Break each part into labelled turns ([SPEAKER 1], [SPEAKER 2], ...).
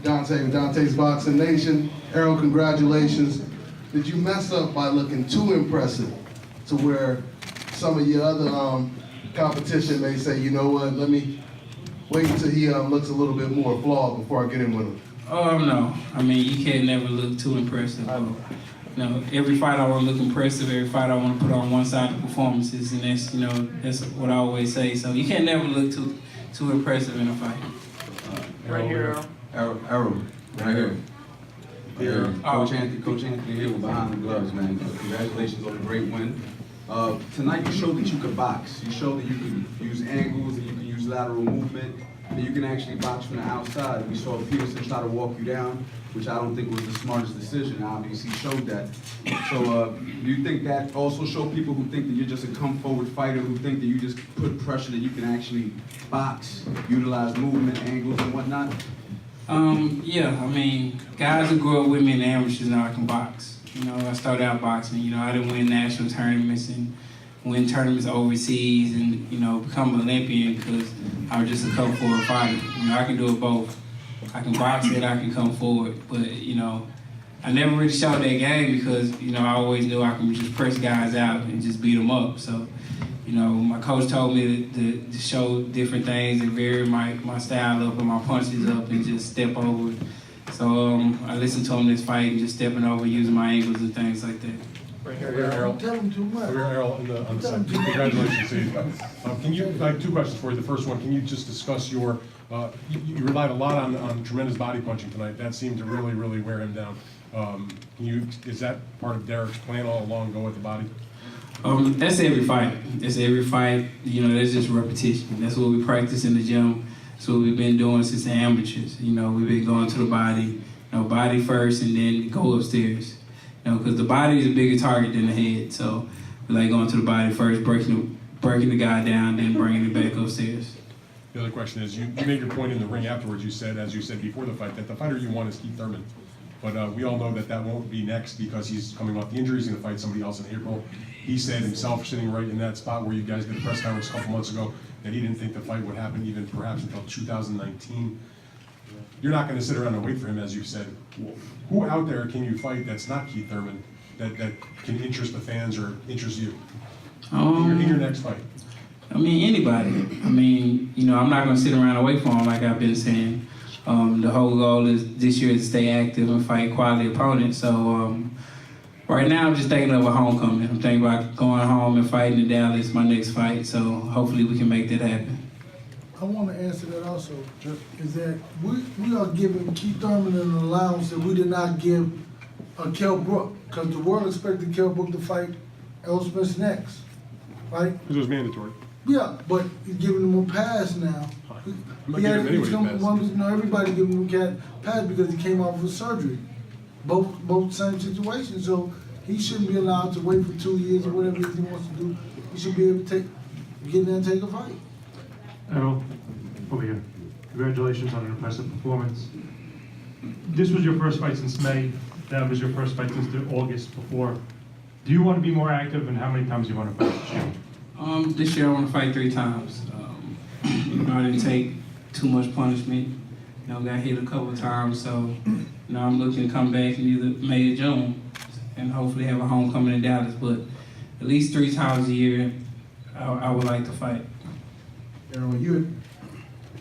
[SPEAKER 1] Dante with Dante's Boxing Nation. Errol, congratulations. Did you mess up by looking too impressive to where some of your other competition may say, you know what, let me wait until he looks a little bit more flawed before I get in with him?
[SPEAKER 2] No. I mean, you can't never look too impressive. Every fight I want to look impressive. Every fight I want to put on one side of performances, and that's what I always say. So you can't never look too impressive in a fight.
[SPEAKER 3] Right here,
[SPEAKER 4] Errol, right here. Here, Coach Anthony here with Behind the Gloves, man. Congratulations on a great win. Tonight you showed that you could box. You showed that you could use angles, and you can use lateral movement, and you can actually box from the outside. We saw Peterson try to walk you down, which I don't think was the smartest decision. Obviously showed that. So do you think that also showed people who think that you're just a come-forward fighter, who think that you just put pressure, that you can actually box, utilize movement, angles, and whatnot?
[SPEAKER 2] Yeah, I mean, guys who grew up with me in the amateurs know I can box. I started out boxing. I didn't win national tournaments and win tournaments overseas and, become an Olympian because I was just a come forward fighter. I can do it both. I can box it, I can come forward. But, I never really showed that game because, I always knew I can just press guys out and just beat them up. So, my coach told me to show different things and vary my style up and my punches up and just step over. So I listened to him this fight and just stepping over, using my angles and things like that.
[SPEAKER 3] right here, Errol.
[SPEAKER 5] Don't tell him too much.
[SPEAKER 3] Errol, on the side. Congratulations to you. I have two questions for you. The first one, can you just discuss your, you relied a lot on tremendous body punching tonight. That seemed to really, really wear him down. Is that part of Derek's plan all along, go with the body?
[SPEAKER 2] That's every fight. That's every fight. That's just repetition. That's what we practice in the gym. That's what we've been doing since the amateurs. We've been going to the body, body first and then go upstairs. Because the body is a bigger target than the head. So we like going to the body first, breaking the guy down, then bringing it back upstairs.
[SPEAKER 3] The other question is, you made your point in the ring afterwards. You said, as you said before the fight, that the fighter you want is Keith Thurman. But we all know that won't be next because he's coming off the injury. He's going to fight somebody else in April. He said himself, sitting right in that spot where you guys did a press conference a couple months ago, that he didn't think the fight would happen even perhaps until 2019. You're not going to sit around and wait for him, as you said. Who out there can you fight that's not Keith Thurman that can interest the fans or interest you in your next fight?
[SPEAKER 2] I mean, anybody. I mean, I'm not going to sit around and wait for him like I've been saying. The whole goal is this year to stay active and fight quality opponents. So right now I'm just thinking of a homecoming. I'm thinking about going home and fighting in Dallas, my next fight. So hopefully we can make that happen.
[SPEAKER 5] I want to answer that also, is that we are giving Keith Thurman an allowance that we did not give Kell Brook, because the world expected Kell Brook to fight Errol Spence next, right?
[SPEAKER 3] Because it was mandatory.
[SPEAKER 5] Yeah, but he's giving him a pass now.
[SPEAKER 3] I'm not giving anybody a pass.
[SPEAKER 5] Everybody giving him a pass because he came off of surgery. Both same situations, so he shouldn't be allowed to wait for 2 years or whatever he wants to do. He should be able to get in there and take a fight.
[SPEAKER 6] Errol, over here. Congratulations on an impressive performance. This was your first fight since May. That was your first fight since the August before. Do you want to be more active, and how many times do you want to fight this year?
[SPEAKER 2] This year I want to fight 3 times. I didn't take too much punishment. Got hit a couple of times, so I'm looking to come back in either May or June and hopefully have a homecoming in Dallas. But at least 3 times a year, I would like to fight.
[SPEAKER 1] Errol, you had,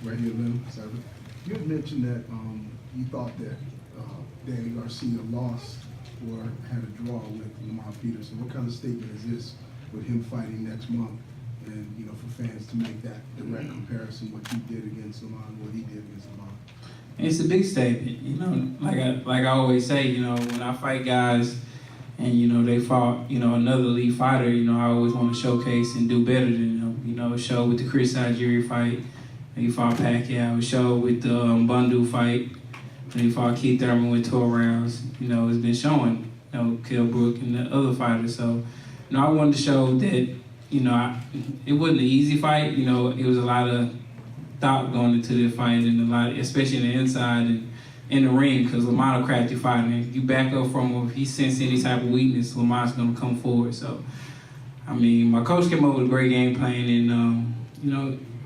[SPEAKER 1] right here, Lennox, you had mentioned that you thought that Danny Garcia lost or had a draw with Lamont Peterson. What kind of statement is this with him fighting next month? And for fans to make that direct comparison, what you did against Lamont, what he did against Lamont.
[SPEAKER 2] It's a big statement, like I always say, when I fight guys and they fought, another elite fighter, I always want to showcase and do better than them. Show with the Chris Algieri fight, he fought Pacquiao. Show with the Bundu fight, when he fought Keith Thurman with 12 rounds. It's been showing, Kell Brook and the other fighters. So, I wanted to show that, it wasn't an easy fight. It was a lot of thought going into the fight and a lot, especially in the inside and in the ring, because Lamont a crafty fighter. And you back up from him, if he senses any type of weakness, Lamont's going to come forward. So, my coach came up with a great game plan, and,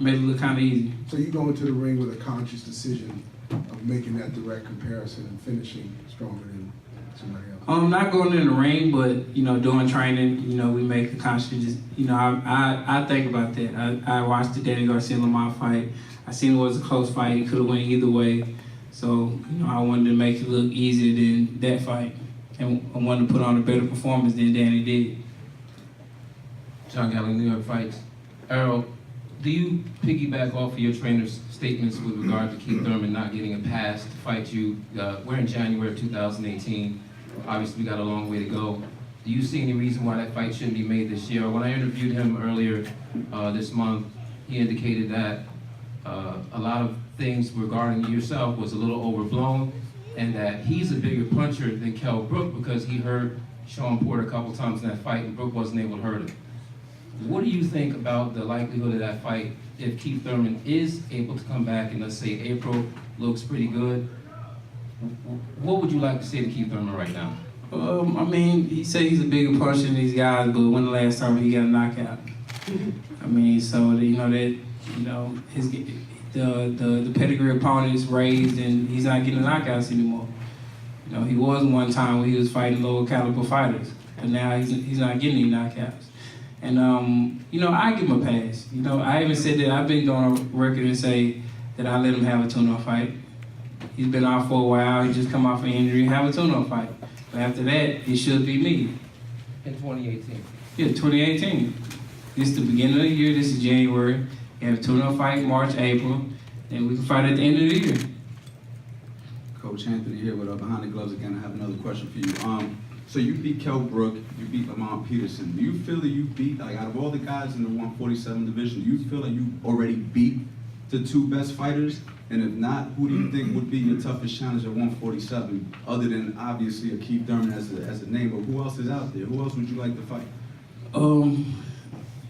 [SPEAKER 2] made it look kind of easy.
[SPEAKER 1] So you go into the ring with a conscious decision of making that direct comparison and finishing stronger than somebody else?
[SPEAKER 2] Not going in the ring, but doing training, we make a conscious. I think about that. I watched the Danny Garcia Lamont fight. I seen it was a close fight. It could have went either way. So I wanted to make it look easier than that fight, and I wanted to put on a better performance than Danny did.
[SPEAKER 7] John Galley, New York Fights. Errol, do you piggyback off of your trainer's statements with regard to Keith Thurman not getting a pass to fight you? We're in January of 2018. Obviously, we got a long way to go. Do you see any reason why that fight shouldn't be made this year? When I interviewed him earlier this month, he indicated that a lot of things regarding yourself was a little overblown, and that he's a bigger puncher than Kell Brook because he hurt Sean Porter a couple times in that fight, and Brook wasn't able to hurt him. What do you think about the likelihood of that fight if Keith Thurman is able to come back and let's say April looks pretty good? What would you like to say to Keith Thurman right now?
[SPEAKER 2] He said he's a bigger puncher than these guys, but when the last time he got a knockout? The pedigree opponents raised, and he's not getting knockouts anymore. He was one time when he was fighting lower caliber fighters, but now he's not getting any knockouts. And I give him a pass. I even said that I've been going on record and say that I let him have a tune-up fight. He's been out for a while. He just come off an injury, have a tune-up fight. But after that, it should be me.
[SPEAKER 7] In 2018?
[SPEAKER 2] Yeah, 2018. This is the beginning of the year. This is January. We have a tune-up fight March, April, and we can fight at the end of the year.
[SPEAKER 4] Coach Anthony here with Behind the Gloves again. I have another question for you. So you beat Kell Brook, you beat Lamont Peterson. Do you feel that you beat, out of all the guys in the 147 division, do you feel that you already beat the two best fighters? And if not, who do you think would be your toughest challenge at 147, other than obviously a Keith Thurman as a name, but who else is out there? Who else would you like to fight?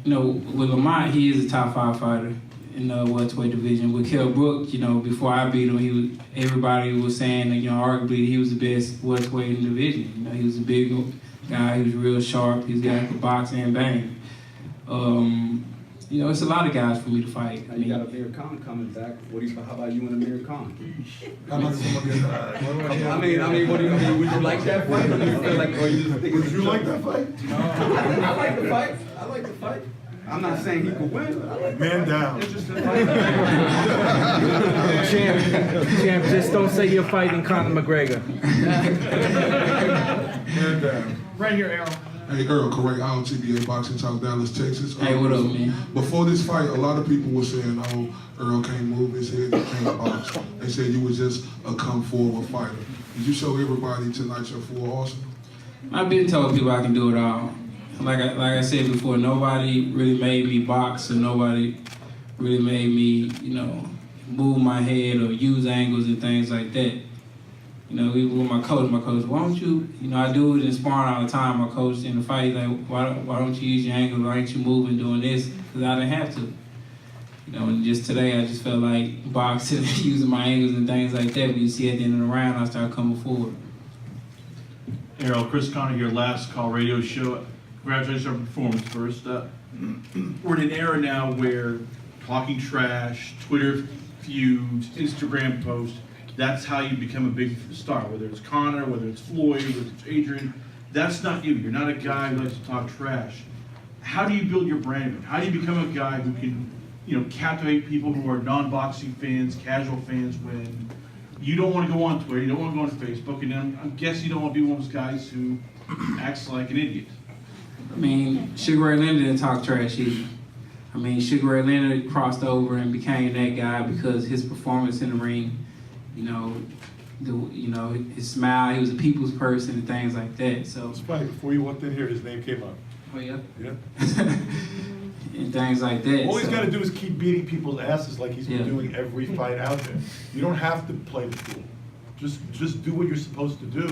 [SPEAKER 2] With Lamont, he is a top 5 fighter in the welterweight division. With Kell Brook, before I beat him, everybody was saying that, arguably he was the best welterweight in the division. He was a big guy, he was real sharp, he's got to box and bang. It's a lot of guys for me to fight.
[SPEAKER 4] You got Amir Khan coming back. How about you and Amir Khan?
[SPEAKER 5] How about somebody else?
[SPEAKER 4] What do you mean? Would you like that fight? Or do you feel like, or you just think
[SPEAKER 5] Would you like that fight?
[SPEAKER 4] I like the fight. I like the fight. I'm not saying he could win.
[SPEAKER 5] Man down.
[SPEAKER 8] Champ, just don't say you're fighting Conor McGregor.
[SPEAKER 5] Man down.
[SPEAKER 8] Right here, Errol.
[SPEAKER 9] Hey, Errol, correct. Out TBA Boxing Talk, Dallas, Texas.
[SPEAKER 2] Hey, what up, man?
[SPEAKER 9] Before this fight, a lot of people were saying, Errol can't move his head, he can't box. They said you was just a come-forward fighter. Did you show everybody tonight your full arsenal?
[SPEAKER 2] I've been telling people I can do it all. Like I said before, nobody really made me box, or nobody really made me, move my head or use angles and things like that. Even with my coach, why don't you, I do it in sparring all the time. My coach in the fight, like, why don't you use your angle? Why aren't you moving, doing this? Because I didn't have to. And just today, I just felt like boxing, using my angles and things like that. But you see at the end of the round, I started coming forward.
[SPEAKER 10] Errol, Chris Connor here, Last Call Radio Show. Congratulations on your performance first. We're in an era now where talking trash, Twitter feuds, Instagram posts, that's how you become a big star, whether it's Connor, whether it's Floyd, whether it's Adrian. That's not you. You're not a guy who likes to talk trash. How do you build your brand? How do you become a guy who can, captivate people who are non-boxing fans, casual fans, when you don't want to go on Twitter, you don't want to go on Facebook, and I'm guessing you don't want to be one of those guys who acts like an idiot.
[SPEAKER 2] Sugar Ray Leonard didn't talk trash either. Sugar Ray Leonard crossed over and became that guy because his performance in the ring, his smile, he was a people's person and things like that. So
[SPEAKER 5] It's funny, before you walked in here, his name came up.
[SPEAKER 2] Oh yeah.
[SPEAKER 5] Yeah.
[SPEAKER 2] And things like that.
[SPEAKER 5] All he's got to do is keep beating people's asses like he's been doing every fight out there. You don't have to play the fool. Just do what you're supposed to do.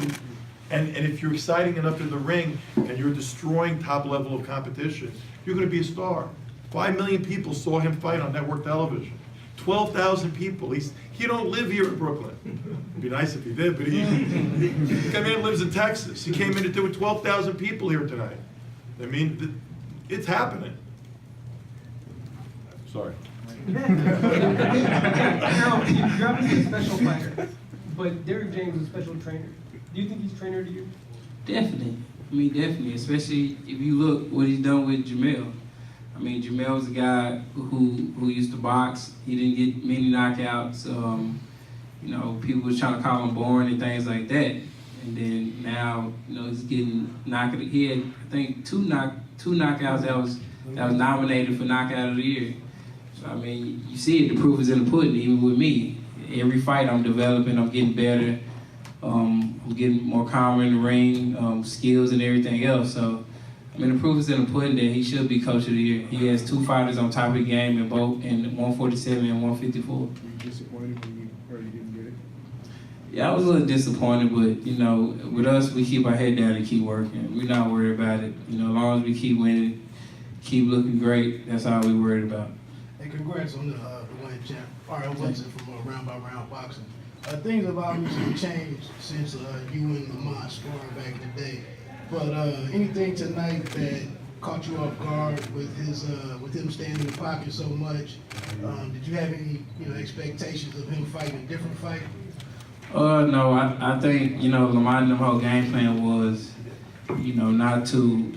[SPEAKER 5] And if you're exciting enough in the ring and you're destroying top level of competition, you're going to be a star. 5 million people saw him fight on network television. 12,000 people. He don't live here in Brooklyn. It'd be nice if he did, but the man lives in Texas. He came in to do with 12,000 people here tonight. It's happening. Sorry.
[SPEAKER 11] Errol, you're obviously a special fighter, but Derrick James is a special trainer. Do you think he's trainer to you?
[SPEAKER 2] Definitely. I mean, definitely. Especially if you look what he's done with Jamel. I mean, Jamel was a guy who used to box. He didn't get many knockouts. You know, people was trying to call him boring and things like that. And then now, you know, he's getting knocked. He had, I think, two knockouts that was nominated for knockout of the year. So I mean, you see it. The proof is in the pudding. Even with me, every fight I'm developing, I'm getting better. I'm getting more calmer in the ring, skills and everything else. So I mean, the proof is in the pudding that he should be coach of the year. He has 2 fighters on top of the game in both in 147 and 154.
[SPEAKER 1] Were you disappointed when you heard he didn't get it?
[SPEAKER 2] Yeah, I was a little disappointed, but you know, with us, we keep our head down and keep working. We're not worried about it. You know, as long as we keep winning, keep looking great, that's all we're worried about.
[SPEAKER 12] Hey, congrats on the win, champ. Errol Spence from Round by Round Boxing. Things have obviously changed since you and Lamont scoring back in the day. But anything tonight that caught you off guard with him staying in the pocket so much? Did you have any expectations of him fighting a different fight?
[SPEAKER 2] No, I think, you know, Lamont and the whole game plan was, you know, not to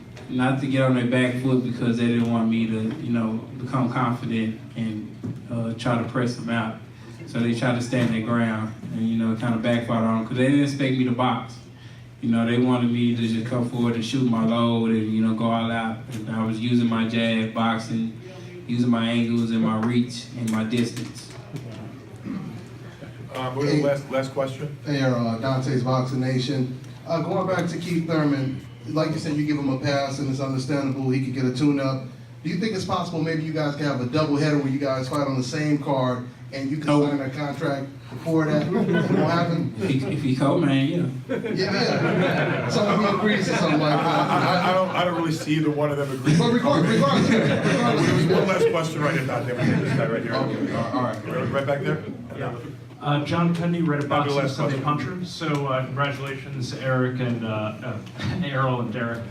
[SPEAKER 2] get on their back foot because they didn't want me to, you know, become confident and try to press them out. So they tried to stand their ground and, you know, kind of backfired on them because they didn't expect me to box. You know, they wanted me to just come forward and shoot my load and, you know, go all out. And I was using my jab, boxing, using my angles and my reach and my distance.
[SPEAKER 13] Last question.
[SPEAKER 14] Hey, Dante's Boxing Nation. Going back to Keith Thurman, like you said, you give him a pass and it's understandable he could get a tune-up. Do you think it's possible maybe you guys can have a doubleheader where you guys fight on the same card and you can sign a contract before that? It won't happen?
[SPEAKER 2] If he co-man, yeah.
[SPEAKER 14] Yeah. Someone who agrees to something like that.
[SPEAKER 13] I don't really see either one of them agree.
[SPEAKER 14] But regardless.
[SPEAKER 13] One last question right here, this guy right here.
[SPEAKER 14] Okay, all right.
[SPEAKER 13] Right back there?
[SPEAKER 6] Yeah. John Pendy, Reddit Boxing Sunday Puncher. So congratulations, Eric and Errol and Derek.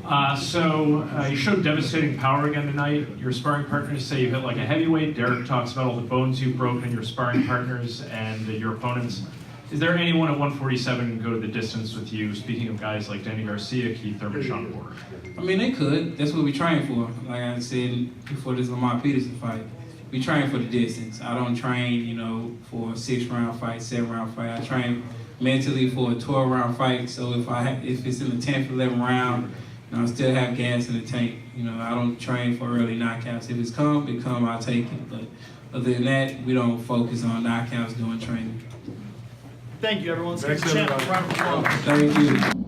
[SPEAKER 6] You showed devastating power again tonight. Your sparring partners say you hit like a heavyweight. Derek talks about all the bones you've broken, your sparring partners and your opponents. Is there anyone at 147 who can go to the distance with you? Speaking of guys like Danny Garcia, Keith Thurman, Sean Porter.
[SPEAKER 2] I mean, they could. That's what we train for. Like I said before this Lamont Peterson fight, we train for the distance. I don't train, you know, for a 6-round fight, 7-round fight. I train mentally for a 12-round fight. So if it's in the 10th, 11th round, you know, I still have gas in the tank. You know, I don't train for early knockouts. If it's come, I'll take it. But other than that, we don't focus on knockouts during training.
[SPEAKER 12] Thank you, everyone.
[SPEAKER 13] Thanks, everybody.
[SPEAKER 2] Thank you.